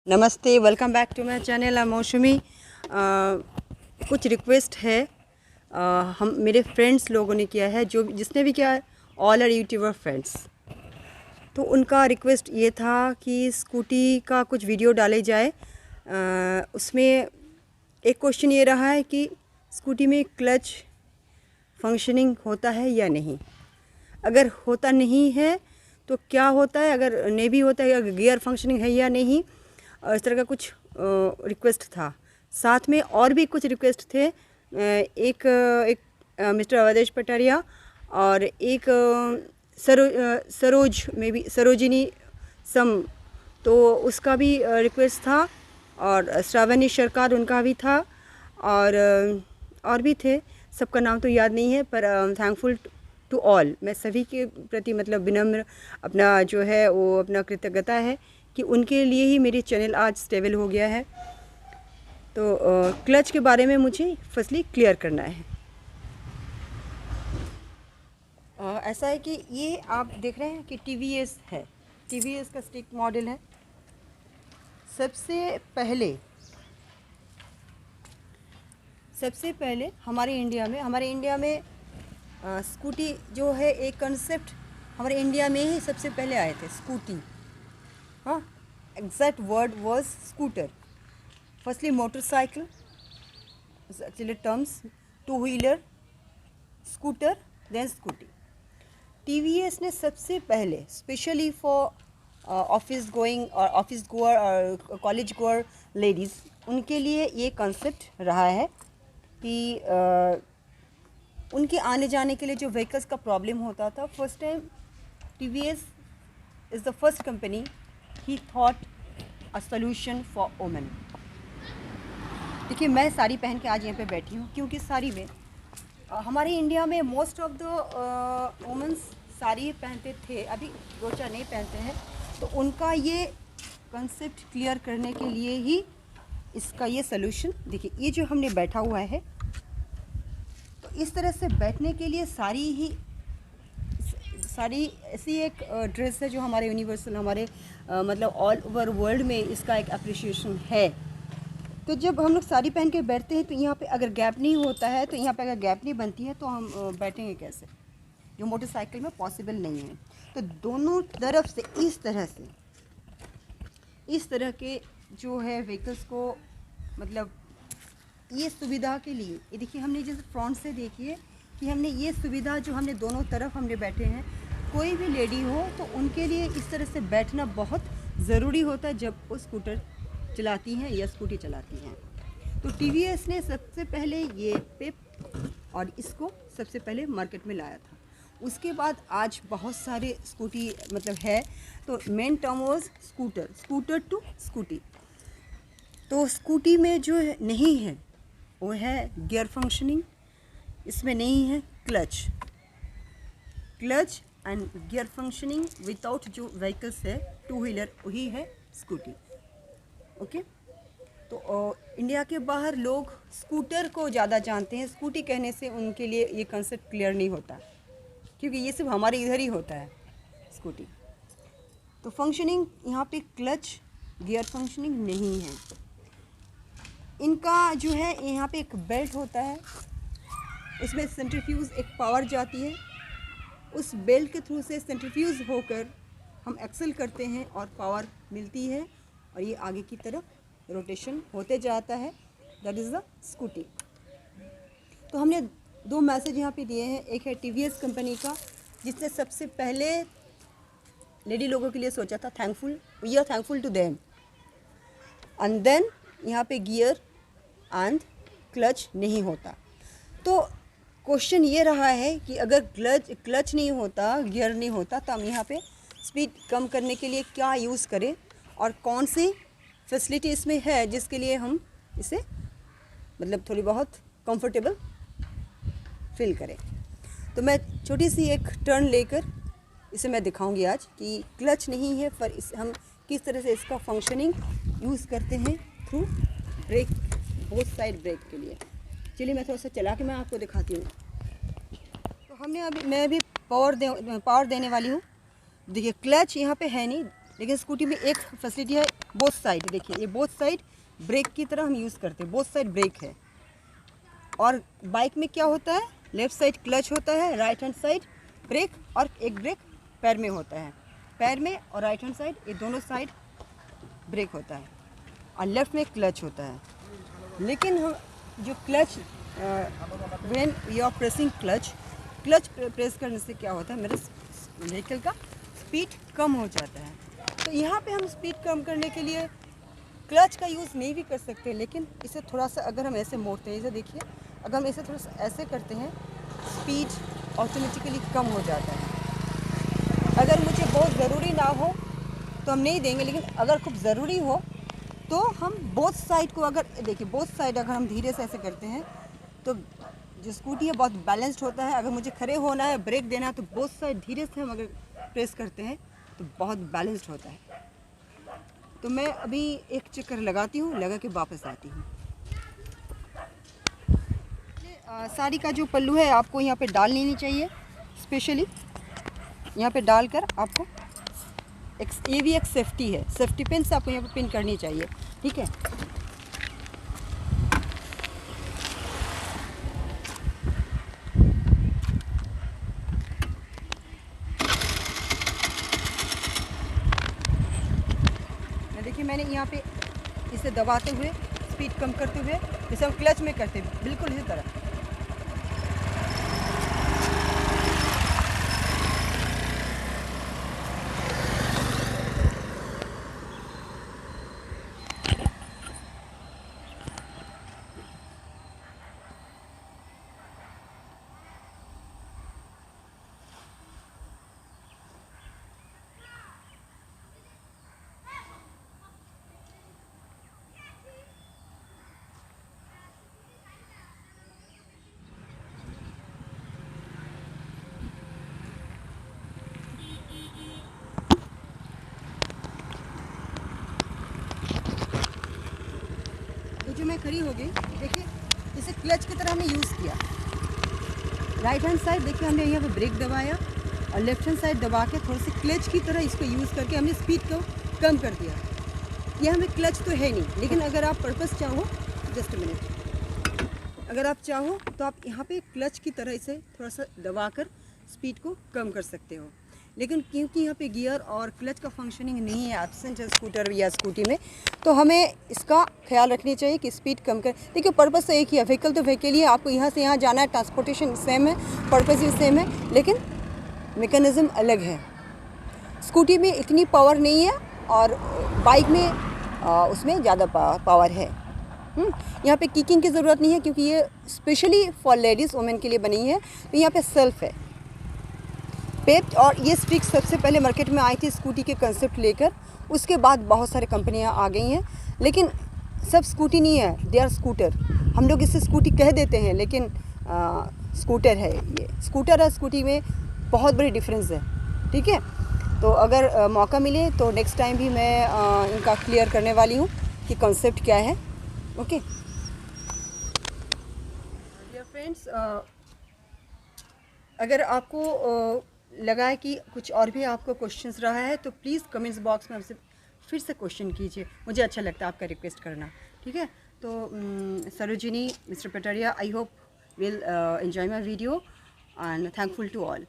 नमस्ते, welcome back to my channel. Mousami कुछ request है हम मेरे फ्रेंड्स लोगों ने किया है, जो जिसने भी किया है, ऑल आर यूट्यूबर फ्रेंड्स। तो उनका रिक्वेस्ट ये था कि स्कूटी का कुछ वीडियो डाले जाए। उसमें एक क्वेश्चन ये रहा है कि स्कूटी में क्लच फंक्शनिंग होता है या नहीं। अगर होता नहीं है तो क्या होता है, अगर नहीं भी होता है, अगर गियर फंक्शनिंग है या नहीं, इस तरह का कुछ रिक्वेस्ट था। साथ में और भी कुछ रिक्वेस्ट थे। एक मिस्टर अवधेश पटारिया और एक सरोज में भी सरोजिनी सम, तो उसका भी रिक्वेस्ट था। और श्रावणी सरकार उनका भी था, और भी थे। सबका नाम तो याद नहीं है, पर थैंकफुल टू ऑल। मैं सभी के प्रति मतलब विनम्र अपना जो है वो अपना कृतज्ञता है कि उनके लिए ही मेरी चैनल आज स्टेबल हो गया है। तो क्लच के बारे में मुझे फर्स्टली क्लियर करना है। ऐसा है कि ये आप देख रहे हैं कि TVS है, TVS का स्टिक मॉडल है। सबसे पहले हमारे इंडिया में स्कूटी जो है, एक कंसेप्ट हमारे इंडिया में ही सबसे पहले आए थे, स्कूटी। हाँ, exact word was scooter. Firstly motorcycle, actually terms, two wheeler, scooter, then scooty. TVS ने सबसे पहले स्पेशली फॉर ऑफिस गोअर और कॉलेज गोअर लेडीज़, उनके लिए ये कंसेप्ट रहा है कि उनके आने जाने के लिए जो व्हीकल्स का प्रॉब्लम होता था, first time TVS is the first company he thought a solution for women. देखिए, मैं साड़ी पहन के आज यहाँ पे बैठी हूँ क्योंकि साड़ी में हमारे इंडिया में most of the womens sari पहनते थे, अभी दो चार नहीं पहनते हैं। तो उनका ये कंसेप्ट क्लियर करने के लिए ही इसका ये सोल्यूशन। देखिए, ये जो हमने बैठा हुआ है, तो इस तरह से बैठने के लिए साड़ी ऐसी एक ड्रेस है जो हमारे यूनिवर्सल, हमारे मतलब ऑल ओवर वर्ल्ड में इसका एक अप्रिशिएशन है। तो जब हम लोग साड़ी पहन के बैठते हैं तो यहाँ पे अगर गैप नहीं होता है, तो यहाँ पे अगर गैप नहीं बनती है तो हम बैठेंगे कैसे, जो मोटरसाइकिल में पॉसिबल नहीं है। तो दोनों तरफ से इस तरह के जो है व्हीकल्स को, मतलब ये सुविधा के लिए, ये देखिए हमने जैसे फ्रंट से देखिए कि हमने ये सुविधा जो हमने दोनों तरफ हमने बैठे हैं, कोई भी लेडी हो तो उनके लिए इस तरह से बैठना बहुत ज़रूरी होता है जब वो स्कूटर चलाती हैं या स्कूटी चलाती हैं। तो TVS ने सबसे पहले ये पिप और इसको सबसे पहले मार्केट में लाया था। उसके बाद आज बहुत सारे स्कूटी मतलब है। तो main term was scooter to scooty. तो स्कूटी में जो नहीं है वो है गियर फंक्शनिंग, इसमें नहीं है clutch and gear functioning without जो व्हीकल्स है टू व्हीलर, वही है स्कूटी। ओके। तो इंडिया के बाहर लोग स्कूटर को ज़्यादा जानते हैं, स्कूटी कहने से उनके लिए ये कंसेप्ट क्लियर नहीं होता, क्योंकि ये सिर्फ हमारे इधर ही होता है स्कूटी। तो फंक्शनिंग यहाँ पे क्लच गियर फंक्शनिंग नहीं है। इनका जो है यहाँ पे एक बेल्ट होता है, उसमें सेंट्रीफ्यूज एक पावर जाती है, उस बेल्ट के थ्रू से सेंट्रीफ्यूज होकर हम एक्सेल करते हैं और पावर मिलती है और ये आगे की तरफ रोटेशन होते जाता है। That is the scooty. तो हमने दो मैसेज यहाँ पे दिए हैं। एक है TVS कंपनी का, जिसने सबसे पहले लेडी लोगों के लिए सोचा था, we are thankful to them. And then यहाँ पे गियर एंड क्लच नहीं होता। तो क्वेश्चन ये रहा है कि अगर क्लच नहीं होता, गियर नहीं होता, तो हम यहाँ पे स्पीड कम करने के लिए क्या यूज़ करें और कौन सी फैसिलिटी इसमें है जिसके लिए हम इसे मतलब थोड़ी बहुत कंफर्टेबल फील करें। तो मैं छोटी सी एक टर्न लेकर इसे मैं दिखाऊंगी आज कि क्लच नहीं है, पर हम किस तरह से इसका फंक्शनिंग यूज़ करते हैं through brake, both side brake के लिए। चलिए मैं थोड़ा सा चला के मैं आपको दिखाती हूँ। तो मैं अभी पावर देने वाली हूँ। देखिए, क्लच यहाँ पे है नहीं, लेकिन स्कूटी में एक फैसिलिटी है, बोथ साइड, देखिए ये बोथ साइड ब्रेक की तरह हम यूज़ करते हैं, बोथ साइड ब्रेक है। और बाइक में क्या होता है, लेफ़्ट साइड क्लच होता है, राइट हैंड साइड ब्रेक, और एक ब्रेक पैर में होता है, पैर में और राइट हैंड साइड ये दोनों साइड ब्रेक होता है, और लेफ़्ट में क्लच होता है। लेकिन हम जो clutch when you are pressing clutch press करने से क्या होता है, मेरे व्हीकल का स्पीड कम हो जाता है। तो यहाँ पे हम स्पीड कम करने के लिए क्लच का यूज़ नहीं भी कर सकते, लेकिन इसे थोड़ा सा अगर हम ऐसे मोड़ते हैं, इसे देखिए, अगर हम इसे थोड़ा सा ऐसे करते हैं, स्पीड ऑटोमेटिकली कम हो जाता है। अगर मुझे बहुत ज़रूरी ना हो तो हम नहीं देंगे, लेकिन अगर खूब ज़रूरी हो तो हम बोथ साइड को, अगर देखिए बोथ साइड अगर हम धीरे से ऐसे करते हैं तो जो स्कूटी है बहुत बैलेंस्ड होता है। अगर मुझे खड़े होना है, ब्रेक देना है, तो बोथ साइड धीरे से हम अगर प्रेस करते हैं तो बहुत बैलेंस्ड होता है। तो मैं अभी एक चक्कर लगाती हूँ, लगा के वापस आती हूँ। साड़ी का जो पल्लू है आपको यहाँ पे डाल लेनी चाहिए, स्पेशली यहाँ पे डालकर आपको ये भी एक सेफ्टी है, सेफ्टी पिन से आपको यहाँ पे पिन करनी चाहिए, ठीक है। देखिए मैंने यहाँ पे इसे दबाते हुए, स्पीड कम करते हुए, जैसे हम क्लच में करते हैं, बिल्कुल इसी तरह। जो मैं खड़ी हो गई, देखिए इसे क्लच की तरह हमने यूज़ किया। राइट हैंड साइड देखिए हमने यहाँ पे ब्रेक दबाया, और लेफ्ट हैंड साइड दबा के थोड़ा सी क्लच की तरह इसको यूज़ करके हमने स्पीड को कम कर दिया। ये हमें क्लच तो है नहीं, लेकिन अगर आप पर्पस चाहो, जस्ट अ मिनट, अगर आप चाहो तो आप यहाँ पे क्लच की तरह इसे थोड़ा सा दबा कर स्पीड को कम कर सकते हो। लेकिन क्योंकि यहाँ पे गियर और क्लच का फंक्शनिंग नहीं है, एब्सेंट है स्कूटर या स्कूटी में, तो हमें इसका ख्याल रखनी चाहिए कि स्पीड कम कर। देखिए पर्पस तो एक ही है, व्हीकल तो व्हीकल ही है, आपको यहाँ से यहाँ जाना है, ट्रांसपोर्टेशन सेम है, पर्पस भी सेम है, लेकिन मैकेनिज़्म अलग है। स्कूटी में इतनी पावर नहीं है और बाइक में उसमें ज़्यादा पावर है। यहाँ पे किकिंग की ज़रूरत नहीं है, क्योंकि ये स्पेशली फॉर लेडीज़ वुमेन के लिए बनी है। तो यहाँ पे सेल्फ है पेप्ट, और ये स्टिक सबसे पहले मार्केट में आई थी स्कूटी के कंसेप्ट लेकर, उसके बाद बहुत सारे कंपनियां आ गई हैं, लेकिन सब स्कूटी नहीं है, दे आर स्कूटर। हम लोग इसे स्कूटी कह देते हैं, लेकिन स्कूटर है। ये स्कूटर और स्कूटी में बहुत बड़ी डिफरेंस है, ठीक है। तो अगर मौका मिले तो नेक्स्ट टाइम भी मैं इनका क्लियर करने वाली हूँ कि कंसेप्ट क्या है। ओके डियर फ्रेंड्स, अगर आपको लगा है कि कुछ और भी आपको क्वेश्चंस रहा है तो प्लीज़ कमेंट्स बॉक्स में हमसे फिर से क्वेश्चन कीजिए, मुझे अच्छा लगता है आपका रिक्वेस्ट करना, ठीक है। तो Sarojini, mister Pataria, I hope will enjoy my video and thankful to all.